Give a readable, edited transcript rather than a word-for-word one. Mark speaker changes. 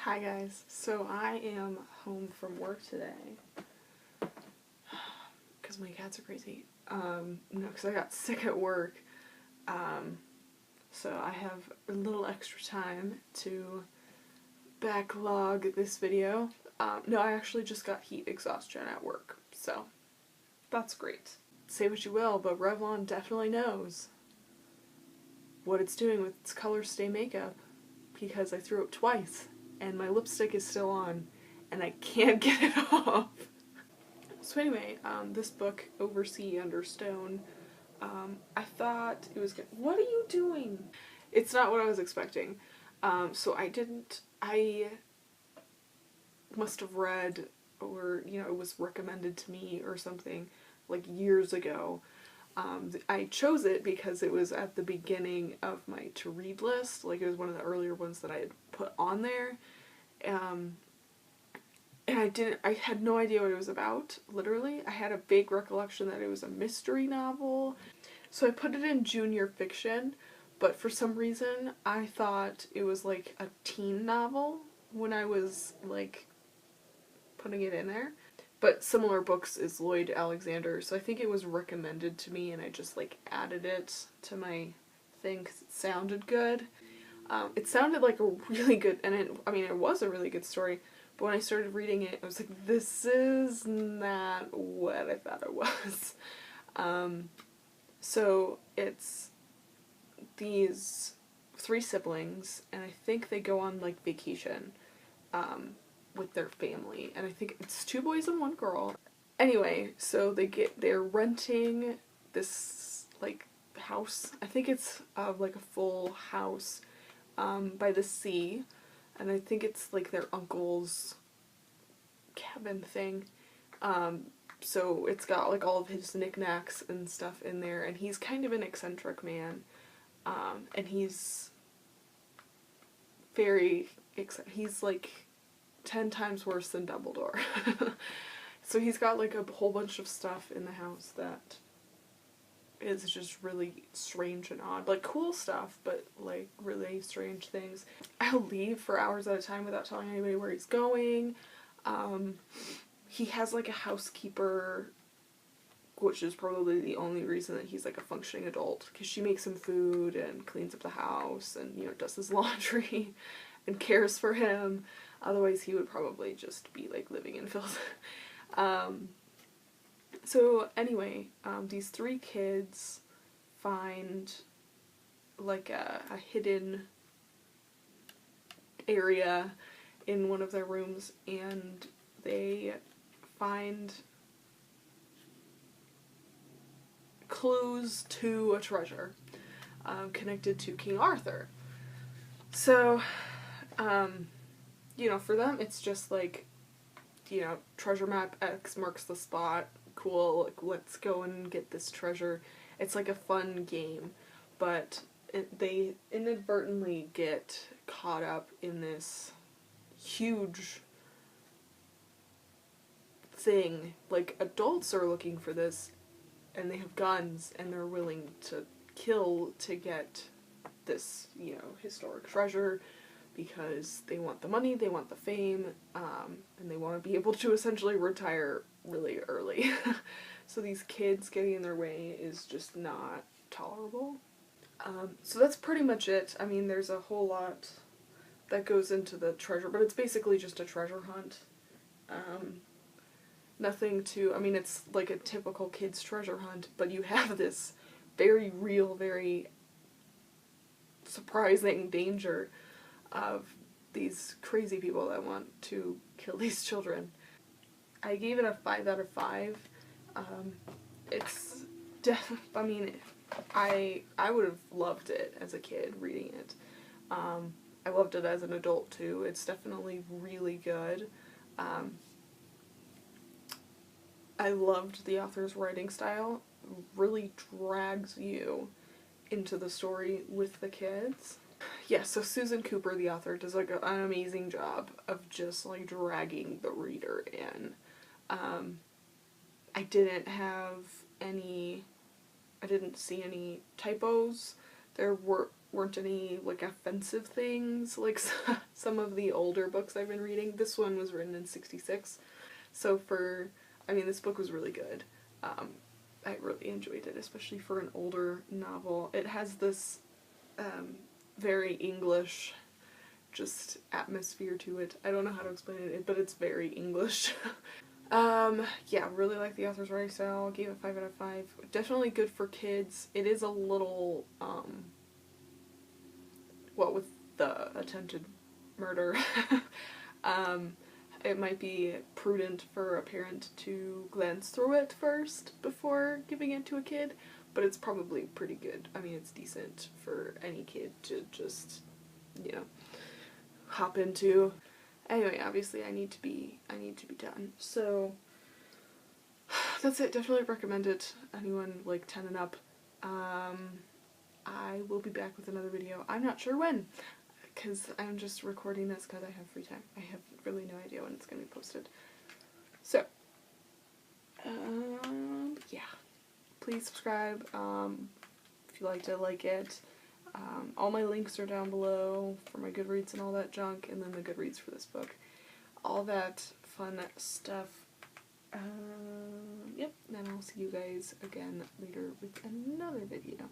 Speaker 1: Hi guys, so I am home from work today because my cats are crazy. No, because I got sick at work, so I have a little extra time to backlog this video. No, I actually just got heat exhaustion at work, so that's great. Say what you will, but Revlon definitely knows what it's doing with its Color Stay makeup because I threw it twice. And my lipstick is still on, and I can't get it off. So anyway, this book, Oversea Under Stone, I thought it was good. What are you doing? It's not what I was expecting. So I must have read, or, it was recommended to me or something, like years ago. I chose it because it was at the beginning of my to-read list. Like, it was one of the earlier ones that I had put on there. And I had no idea what it was about, literally. I had a vague recollection that it was a mystery novel. So I put it in junior fiction, but for some reason I thought it was like a teen novel when I was, like, putting it in there. But Similar Books is Lloyd Alexander, so I think it was recommended to me and I just, like, added it to my thing because it sounded good. It sounded like a really good, and it was a really good story, but when I started reading it, I was like, this is not what I thought it was. So it's these 3 siblings, and I think they go on, like, vacation, with their family, and I think it's 2 boys and 1 girl. Anyway, so they're renting this, like, house. I think it's, like, a full house, by the sea, and I think it's, like, their uncle's cabin thing. So it's got, like, all of his knickknacks and stuff in there, and he's kind of an eccentric man, and he's he's, like, 10 times worse than Dumbledore. So he's got, like, a whole bunch of stuff in the house that is just really strange and odd. Like, cool stuff, but, like, really strange things. I'll leave for hours at a time without telling anybody where he's going. He has, like, a housekeeper, which is probably the only reason that he's, like, a functioning adult, because she makes him food and cleans up the house and, does his laundry and cares for him. Otherwise he would probably just be, like, living in filth. So anyway, these 3 kids find, like, a hidden area in one of their rooms, and they find clues to a treasure connected to King Arthur. So, for them it's just like, treasure map X marks the spot, cool, like, let's go and get this treasure. It's like a fun game, but they inadvertently get caught up in this huge thing. Like, adults are looking for this, and they have guns, and they're willing to kill to get this, historic treasure, because they want the money, they want the fame, and they want to be able to essentially retire really early. So these kids getting in their way is just not tolerable. So that's pretty much it. I mean, there's a whole lot that goes into the treasure, but it's basically just a treasure hunt. Nothing to, it's like a typical kid's treasure hunt, but you have this very real, very surprising danger of these crazy people that want to kill these children. I gave it a 5 out of 5. It's I would have loved it as a kid reading it. I loved it as an adult too. It's definitely really good. I loved the author's writing style. Really drags you into the story with the kids. Yeah, so Susan Cooper, the author, does, like, an amazing job of just, like, dragging the reader in. I didn't see any typos. There weren't any like offensive things like some of the older books I've been reading. This one was written in 1966, so I mean, this book was really good. I really enjoyed it, especially for an older novel. It has this very English just atmosphere to it. I don't know how to explain it, but it's very English. Yeah, really like the author's writing style. Gave it 5 out of 5. Definitely good for kids. It is a little, what with the attempted murder, it might be prudent for a parent to glance through it first before giving it to a kid, but it's probably pretty good. I mean, it's decent for any kid to just, you know, hop into. Anyway, obviously I need to be done. So that's it. Definitely recommend it. Anyone like 10 and up. I will be back with another video. I'm not sure when, because I'm just recording this because I have free time. I have really no idea when it's going to be posted. So, yeah. Please subscribe. If you liked it, like it. All my links are down below for my Goodreads and all that junk, and then the Goodreads for this book. All that fun stuff. Yep, then I'll see you guys again later with another video.